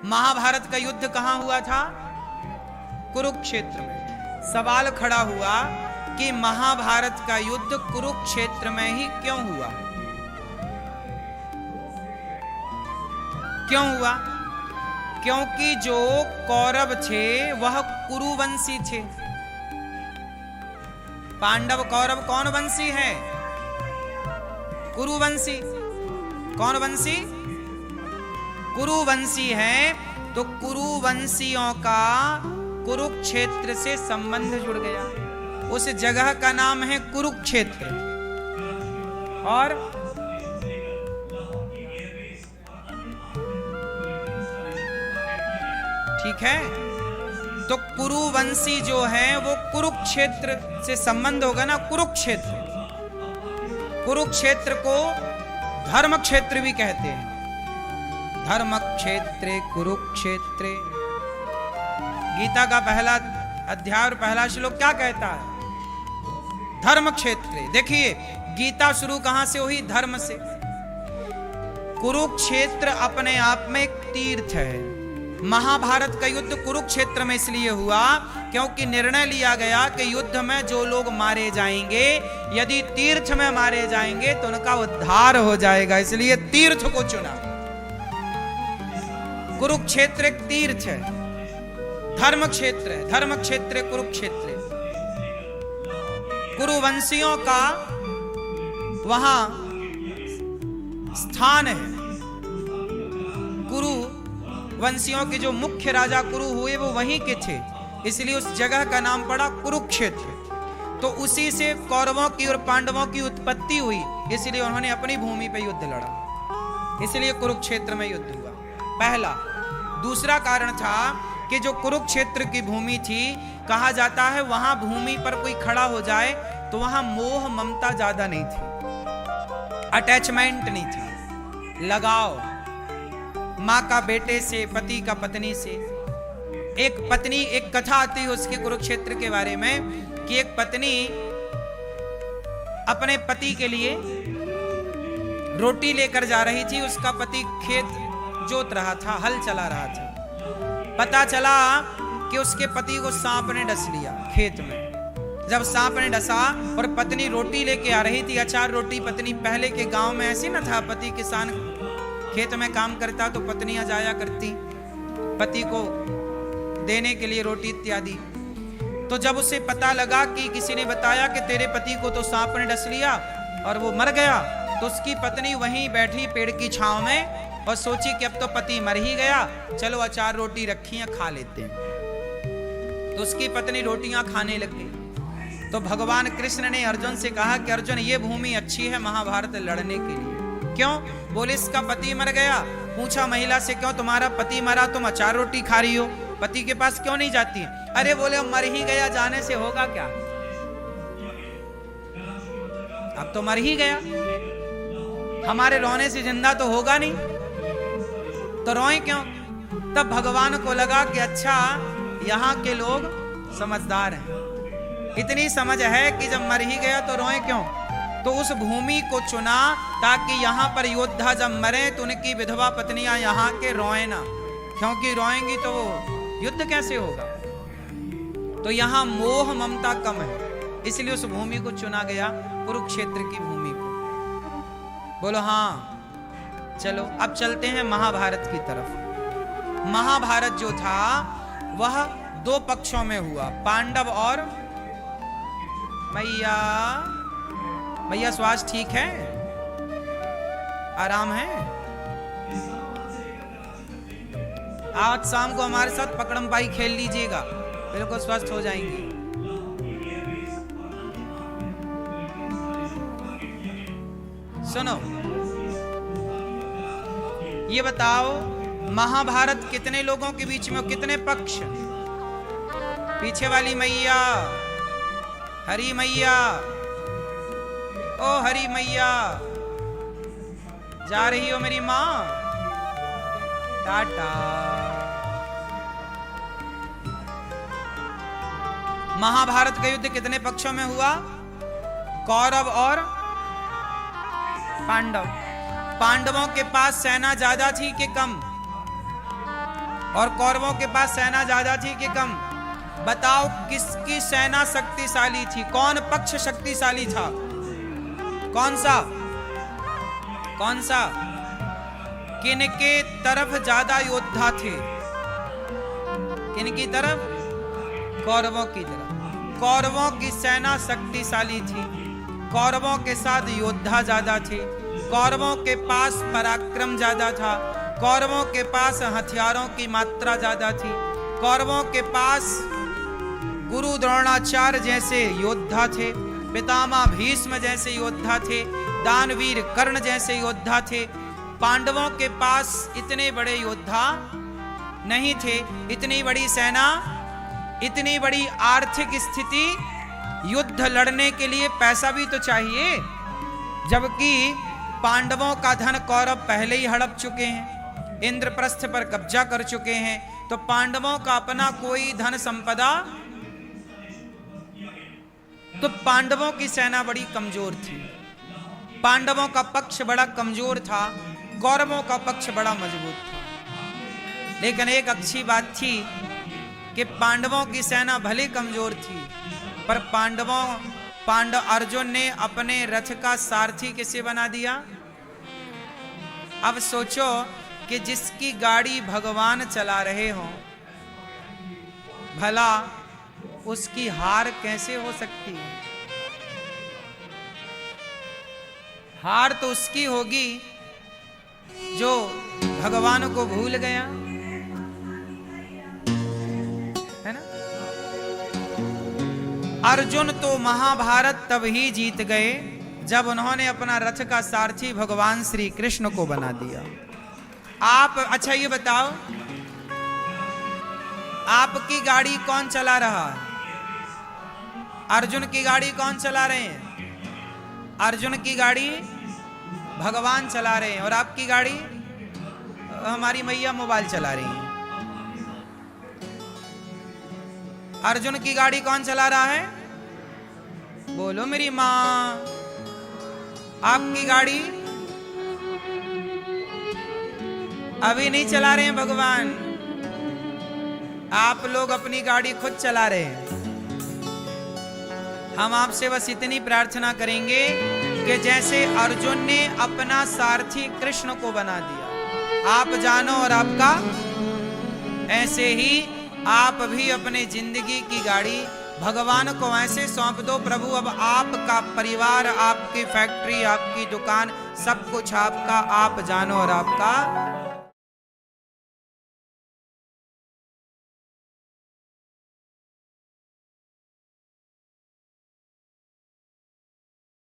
महाभारत का युद्ध कहां हुआ था? कुरुक्षेत्र में। सवाल खड़ा हुआ कि महाभारत का युद्ध कुरुक्षेत्र में ही क्यों हुआ? क्यों हुआ? क्योंकि जो कौरव थे वह कुरुवंशी थे। पांडव कौरव कौन वंशी है? कुरुवंशी। कौन वंशी? कुरुवंशी है। तो कुरुवंशियों का कुरुक्षेत्र से संबंध जुड़ गया। उस जगह का नाम है कुरुक्षेत्र। और ठीक है, तो कुरुवंशी जो है वो कुरुक्षेत्र से संबंध होगा ना। कुरुक्षेत्र, कुरुक्षेत्र को धर्म क्षेत्र भी कहते हैं। धर्म क्षेत्रे कुरुक्षेत्रे। गीता का पहला अध्याय और पहला श्लोक क्या कहता है? धर्म क्षेत्रे। देखिए गीता शुरू कहां से हुई? धर्म से। कुरुक्षेत्र अपने आप में एक तीर्थ है। महाभारत का युद्ध कुरुक्षेत्र में इसलिए हुआ क्योंकि निर्णय लिया गया कि युद्ध में जो लोग मारे जाएंगे, यदि तीर्थ में मारे जाएंगे तो उनका उद्धार हो जाएगा, इसलिए तीर्थ को चुना। कुरुक्षेत्र एक तीर्थ है, धर्म क्षेत्र है। धर्म क्षेत्र कुरुक्षेत्र। कुरुवंशियों का वहां स्थान है। कुरु वंशियों के जो मुख्य राजा कुरु हुए वो वहीं के थे, इसलिए उस जगह का नाम पड़ा कुरुक्षेत्र। तो उसी से कौरवों की और पांडवों की उत्पत्ति हुई, इसलिए उन्होंने अपनी भूमि पर युद्ध लड़ा, इसलिए कुरुक्षेत्र में युद्ध हुआ। पहला। दूसरा कारण था कि जो कुरुक्षेत्र की भूमि थी, कहा जाता है वहां भूमि पर कोई खड़ा हो जाए तो वहां मोह ममता ज्यादा नहीं थी, अटैचमेंट नहीं थी, लगाव। माँ का बेटे से, पति का पत्नी से। एक पत्नी, एक कथा आती है उसके कुरुक्षेत्र के बारे में कि एक पत्नी अपने पति के लिए रोटी लेकर जा रही थी। उसका पति खेत जोत रहा था, हल चला रहा था। पता चला कि उसके पति को सांप ने डस लिया खेत में। जब सांप ने डसा और पत्नी रोटी लेके आ रही थी, अचार रोटी। पत्नी, पहले के गांव में ऐसी ना था, पति किसान खेत में काम करता तो पत्नियां जाया करती पति को देने के लिए रोटी इत्यादि। तो जब उसे पता लगा कि किसी ने बताया कि तेरे पति को तो सांप ने डस लिया और वो मर गया, तो उसकी पत्नी वहीं बैठी पेड़ की छांव में और सोची कि अब तो पति मर ही गया, चलो अचार रोटी रखी है, खा लेते हैं। तो उसकी पत्नी रोटियां खाने लग गई। तो भगवान कृष्ण ने अर्जुन से कहा कि अर्जुन, ये भूमि अच्छी है महाभारत लड़ने के लिए। क्यों? बोले इसका पति मर गया। पूछा महिला से, क्यों तुम्हारा पति मरा, तुम अचार रोटी खा रही हो, पति के पास क्यों नहीं जाती? अरे बोले मर ही गया, जाने से होगा क्या, अब तो मर ही गया, हमारे रोने से जिंदा तो होगा नहीं, तो रोए क्यों? तब भगवान को लगा कि अच्छा यहाँ के लोग समझदार हैं, इतनी समझ है कि जब मर ही गया तो रोए क्यों। तो उस भूमि को चुना ताकि यहाँ पर योद्धा जब मरे तो उनकी विधवा पत्नियां यहाँ के रोए ना, क्योंकि रोएंगी तो वो युद्ध कैसे होगा। तो यहाँ मोह ममता कम है, इसलिए उस भूमि को चुना गया, कुरुक्षेत्र की भूमि को। बोलो हाँ। चलो अब चलते हैं महाभारत की तरफ। महाभारत जो था वह दो पक्षों में हुआ, पांडव और मैया। भैया स्वास्थ्य ठीक है? आराम है? आज शाम को हमारे साथ पकड़म पाई खेल लीजिएगा, बिल्कुल स्वस्थ हो जाएंगे। सुनो, ये बताओ महाभारत कितने लोगों के बीच में, कितने पक्ष? पीछे वाली मैया, हरी मैया, ओ हरी मैया, जा रही हो मेरी मां? टाटा। महाभारत का युद्ध कितने पक्षों में हुआ? कौरव और पांडव। पांडवों के पास सेना ज्यादा थी कि कम? और कौरवों के पास सेना ज्यादा थी कि कम? बताओ किसकी सेना शक्तिशाली थी? कौन पक्ष शक्तिशाली था? कौन सा? कौन सा? किनके तरफ ज्यादा योद्धा थे? किनकी तरफ? कौरवों की तरफ। कौरवों की सेना शक्तिशाली थी, कौरवों के साथ योद्धा ज्यादा थे, कौरवों के पास पराक्रम ज्यादा था, कौरवों के पास हथियारों की मात्रा ज्यादा थी, कौरवों के पास गुरु द्रोणाचार्य जैसे योद्धा थे, पितामह भीष्म जैसे योद्धा थे, दानवीर कर्ण जैसे योद्धा थे। पांडवों के पास इतने बड़े योद्धा नहीं थे, इतनी बड़ी सेना, इतनी बड़ी आर्थिक स्थिति, युद्ध लड़ने के लिए पैसा भी तो चाहिए। जबकि पांडवों का धन कौरव पहले ही हड़प चुके हैं, इंद्रप्रस्थ पर कब्जा कर चुके हैं, तो पांडवों का अपना कोई धन संपदा, तो पांडवों की सेना बड़ी कमजोर थी, पांडवों का पक्ष बड़ा कमजोर था, कौरवों का पक्ष बड़ा मजबूत था। लेकिन एक अच्छी बात थी कि पांडवों की सेना भले कमजोर थी, पर पांडव अर्जुन ने अपने रथ का सारथी किसे बना दिया? अब सोचो कि जिसकी गाड़ी भगवान चला रहे हो, भला उसकी हार कैसे हो सकती है? हार तो उसकी होगी जो भगवान को भूल गया, है ना? अर्जुन तो महाभारत तब ही जीत गए जब उन्होंने अपना रथ का सारथी भगवान श्री कृष्ण को बना दिया। आप अच्छा ये बताओ, आपकी गाड़ी कौन चला रहा है? अर्जुन की गाड़ी कौन चला रहे हैं? अर्जुन की गाड़ी भगवान चला रहे हैं, और आपकी गाड़ी हमारी मैया मोबाइल चला रही है। अर्जुन की गाड़ी कौन चला रहा है? बोलो मेरी मां। आपकी गाड़ी अभी नहीं चला रहे हैं भगवान, आप लोग अपनी गाड़ी खुद चला रहे हैं। हम आपसे बस इतनी प्रार्थना करेंगे कि जैसे अर्जुन ने अपना सारथी कृष्ण को बना दिया, आप जानो और आपका, ऐसे ही आप भी अपने जिंदगी की गाड़ी भगवान को ऐसे सौंप दो, प्रभु अब आपका परिवार, आपकी फैक्ट्री, आपकी दुकान, सब कुछ आपका, आप जानो और आपका